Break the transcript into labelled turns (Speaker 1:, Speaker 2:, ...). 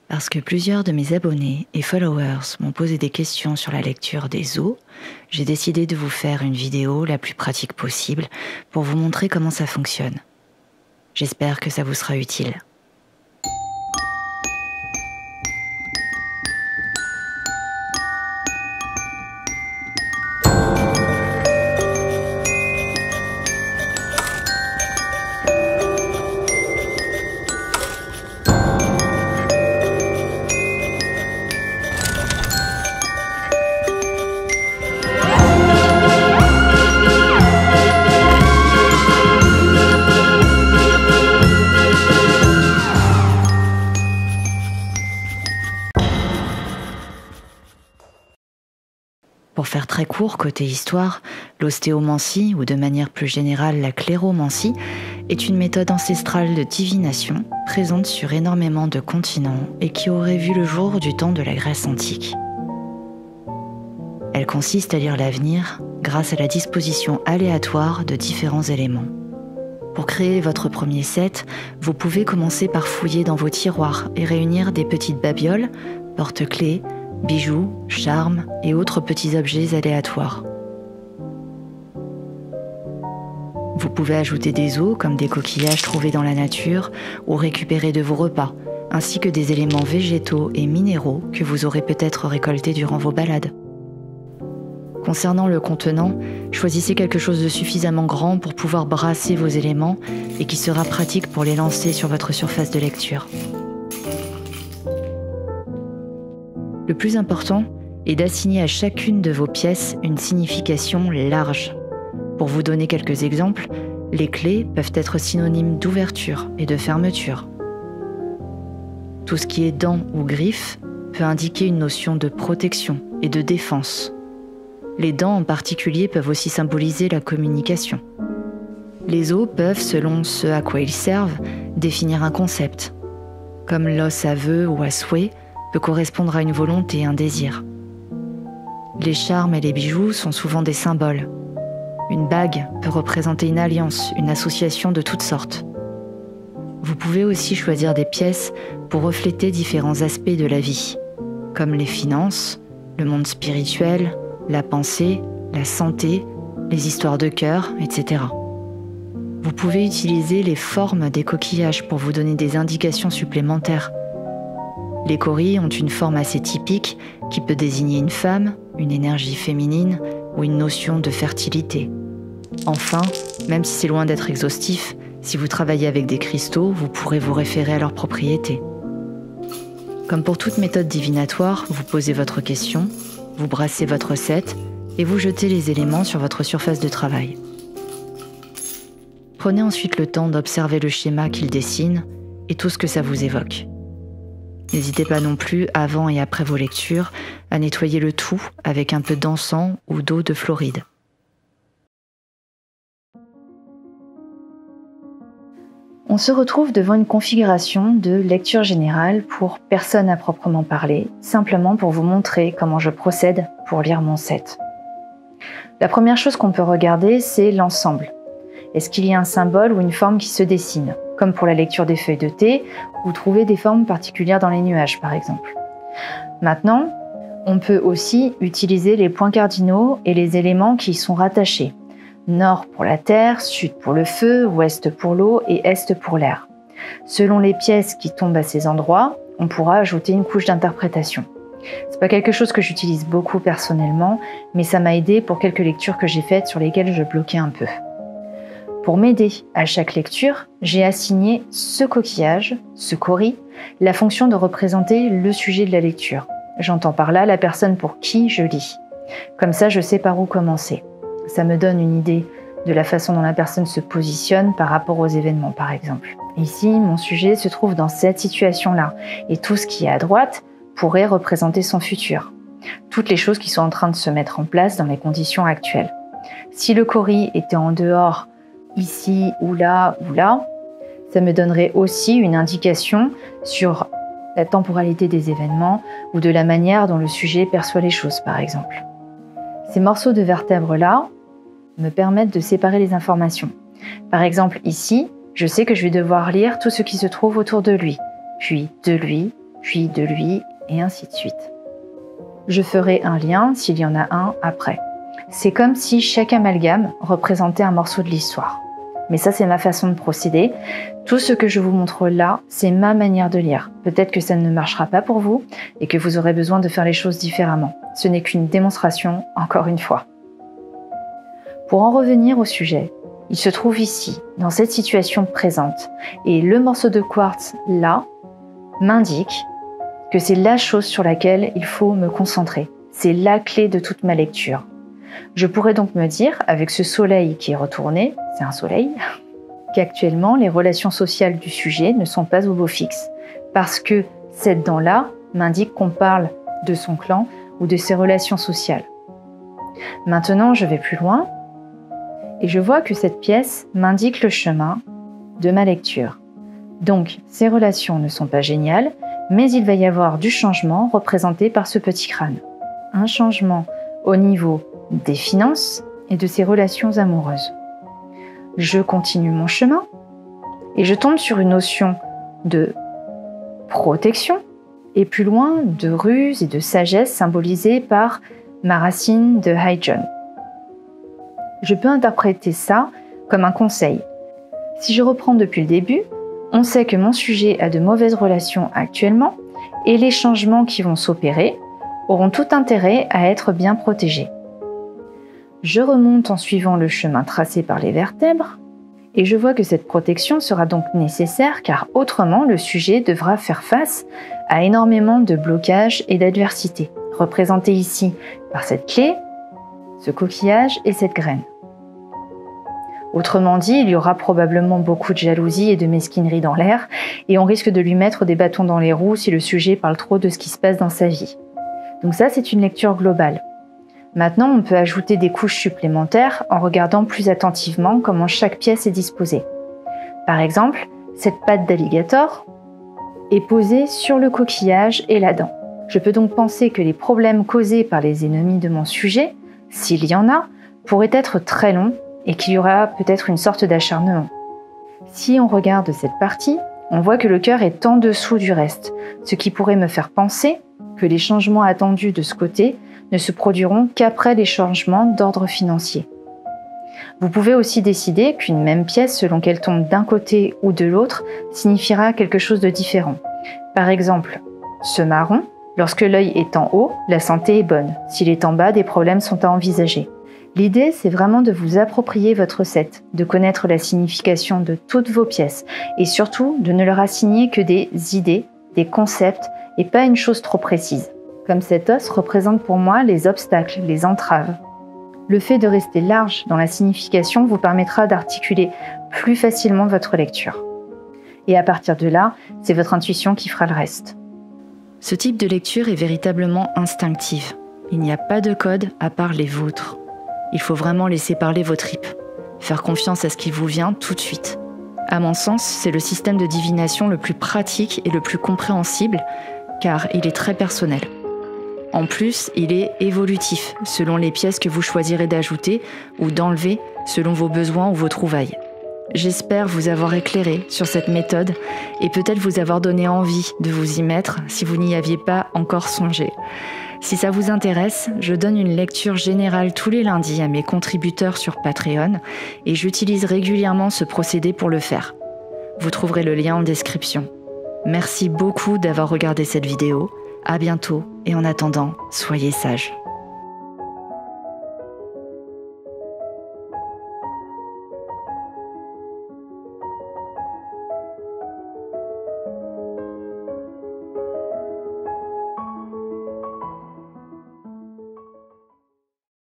Speaker 1: Parce que plusieurs de mes abonnés et followers m'ont posé des questions sur la lecture des os, j'ai décidé de vous faire une vidéo la plus pratique possible pour vous montrer comment ça fonctionne. J'espère que ça vous sera utile. Pour faire très court côté histoire, l'ostéomancie, ou de manière plus générale la cléromancie, est une méthode ancestrale de divination présente sur énormément de continents et qui aurait vu le jour du temps de la Grèce antique. Elle consiste à lire l'avenir grâce à la disposition aléatoire de différents éléments. Pour créer votre premier set, vous pouvez commencer par fouiller dans vos tiroirs et réunir des petites babioles, porte-clés, bijoux, charmes et autres petits objets aléatoires. Vous pouvez ajouter des os comme des coquillages trouvés dans la nature ou récupérés de vos repas, ainsi que des éléments végétaux et minéraux que vous aurez peut-être récoltés durant vos balades. Concernant le contenant, choisissez quelque chose de suffisamment grand pour pouvoir brasser vos éléments et qui sera pratique pour les lancer sur votre surface de lecture. Le plus important est d'assigner à chacune de vos pièces une signification large. Pour vous donner quelques exemples, les clés peuvent être synonymes d'ouverture et de fermeture. Tout ce qui est dents ou griffes peut indiquer une notion de protection et de défense. Les dents en particulier peuvent aussi symboliser la communication. Les os peuvent, selon ce à quoi ils servent, définir un concept. Comme l'os à vœu ou à souhait peut correspondre à une volonté et un désir. Les charmes et les bijoux sont souvent des symboles. Une bague peut représenter une alliance, une association de toutes sortes. Vous pouvez aussi choisir des pièces pour refléter différents aspects de la vie, comme les finances, le monde spirituel, la pensée, la santé, les histoires de cœur, etc. Vous pouvez utiliser les formes des coquillages pour vous donner des indications supplémentaires. Les coris ont une forme assez typique qui peut désigner une femme, une énergie féminine ou une notion de fertilité. Enfin, même si c'est loin d'être exhaustif, si vous travaillez avec des cristaux, vous pourrez vous référer à leurs propriétés. Comme pour toute méthode divinatoire, vous posez votre question, vous brassez votre set et vous jetez les éléments sur votre surface de travail. Prenez ensuite le temps d'observer le schéma qu'il dessine et tout ce que ça vous évoque. N'hésitez pas non plus, avant et après vos lectures, à nettoyer le tout avec un peu d'encens ou d'eau de Floride. On se retrouve devant une configuration de lecture générale pour personne à proprement parler, simplement pour vous montrer comment je procède pour lire mon set. La première chose qu'on peut regarder, c'est l'ensemble. Est-ce qu'il y a un symbole ou une forme qui se dessine, comme pour la lecture des feuilles de thé, ou trouver des formes particulières dans les nuages, par exemple. Maintenant, on peut aussi utiliser les points cardinaux et les éléments qui y sont rattachés. Nord pour la terre, sud pour le feu, ouest pour l'eau et est pour l'air. Selon les pièces qui tombent à ces endroits, on pourra ajouter une couche d'interprétation. C'est pas quelque chose que j'utilise beaucoup personnellement, mais ça m'a aidé pour quelques lectures que j'ai faites sur lesquelles je bloquais un peu. Pour m'aider à chaque lecture, j'ai assigné ce coquillage, ce cori, la fonction de représenter le sujet de la lecture. J'entends par là la personne pour qui je lis. Comme ça, je sais par où commencer. Ça me donne une idée de la façon dont la personne se positionne par rapport aux événements, par exemple. Ici, mon sujet se trouve dans cette situation-là, et tout ce qui est à droite pourrait représenter son futur. Toutes les choses qui sont en train de se mettre en place dans les conditions actuelles. Si le cori était en dehors, ici ou là, ça me donnerait aussi une indication sur la temporalité des événements ou de la manière dont le sujet perçoit les choses, par exemple. Ces morceaux de vertèbres-là me permettent de séparer les informations. Par exemple, ici, je sais que je vais devoir lire tout ce qui se trouve autour de lui, puis de lui, puis de lui, et ainsi de suite. Je ferai un lien s'il y en a un après. C'est comme si chaque amalgame représentait un morceau de l'histoire. Mais ça, c'est ma façon de procéder. Tout ce que je vous montre là, c'est ma manière de lire. Peut-être que ça ne marchera pas pour vous et que vous aurez besoin de faire les choses différemment. Ce n'est qu'une démonstration, encore une fois. Pour en revenir au sujet, il se trouve ici, dans cette situation présente. Et le morceau de quartz, là, m'indique que c'est la chose sur laquelle il faut me concentrer. C'est la clé de toute ma lecture. Je pourrais donc me dire, avec ce soleil qui est retourné, c'est un soleil, qu'actuellement les relations sociales du sujet ne sont pas au beau fixe, parce que cette dent-là m'indique qu'on parle de son clan ou de ses relations sociales. Maintenant, je vais plus loin, et je vois que cette pièce m'indique le chemin de ma lecture. Donc, ces relations ne sont pas géniales, mais il va y avoir du changement représenté par ce petit crâne. Un changement au niveau des finances et de ses relations amoureuses. Je continue mon chemin et je tombe sur une notion de protection et plus loin de ruse et de sagesse symbolisée par ma racine de High John. Je peux interpréter ça comme un conseil. Si je reprends depuis le début, on sait que mon sujet a de mauvaises relations actuellement et les changements qui vont s'opérer auront tout intérêt à être bien protégés. Je remonte en suivant le chemin tracé par les vertèbres et je vois que cette protection sera donc nécessaire car autrement le sujet devra faire face à énormément de blocages et d'adversités, représentés ici par cette clé, ce coquillage et cette graine. Autrement dit, il y aura probablement beaucoup de jalousie et de mesquinerie dans l'air et on risque de lui mettre des bâtons dans les roues si le sujet parle trop de ce qui se passe dans sa vie. Donc ça, c'est une lecture globale. Maintenant, on peut ajouter des couches supplémentaires en regardant plus attentivement comment chaque pièce est disposée. Par exemple, cette patte d'alligator est posée sur le coquillage et la dent. Je peux donc penser que les problèmes causés par les ennemis de mon sujet, s'il y en a, pourraient être très longs et qu'il y aura peut-être une sorte d'acharnement. Si on regarde cette partie, on voit que le cœur est en dessous du reste, ce qui pourrait me faire penser que les changements attendus de ce côté ne se produiront qu'après les changements d'ordre financier. Vous pouvez aussi décider qu'une même pièce, selon qu'elle tombe d'un côté ou de l'autre, signifiera quelque chose de différent. Par exemple, ce marron, lorsque l'œil est en haut, la santé est bonne. S'il est en bas, des problèmes sont à envisager. L'idée, c'est vraiment de vous approprier votre set, de connaître la signification de toutes vos pièces et surtout de ne leur assigner que des idées, des concepts et pas une chose trop précise. Comme cet os représente pour moi les obstacles, les entraves. Le fait de rester large dans la signification vous permettra d'articuler plus facilement votre lecture. Et à partir de là, c'est votre intuition qui fera le reste. Ce type de lecture est véritablement instinctive. Il n'y a pas de code à part les vôtres. Il faut vraiment laisser parler vos tripes. Faire confiance à ce qui vous vient tout de suite. À mon sens, c'est le système de divination le plus pratique et le plus compréhensible, car il est très personnel. En plus, il est évolutif, selon les pièces que vous choisirez d'ajouter ou d'enlever selon vos besoins ou vos trouvailles. J'espère vous avoir éclairé sur cette méthode et peut-être vous avoir donné envie de vous y mettre si vous n'y aviez pas encore songé. Si ça vous intéresse, je donne une lecture générale tous les lundis à mes contributeurs sur Patreon et j'utilise régulièrement ce procédé pour le faire. Vous trouverez le lien en description. Merci beaucoup d'avoir regardé cette vidéo. À bientôt et en attendant, soyez sages.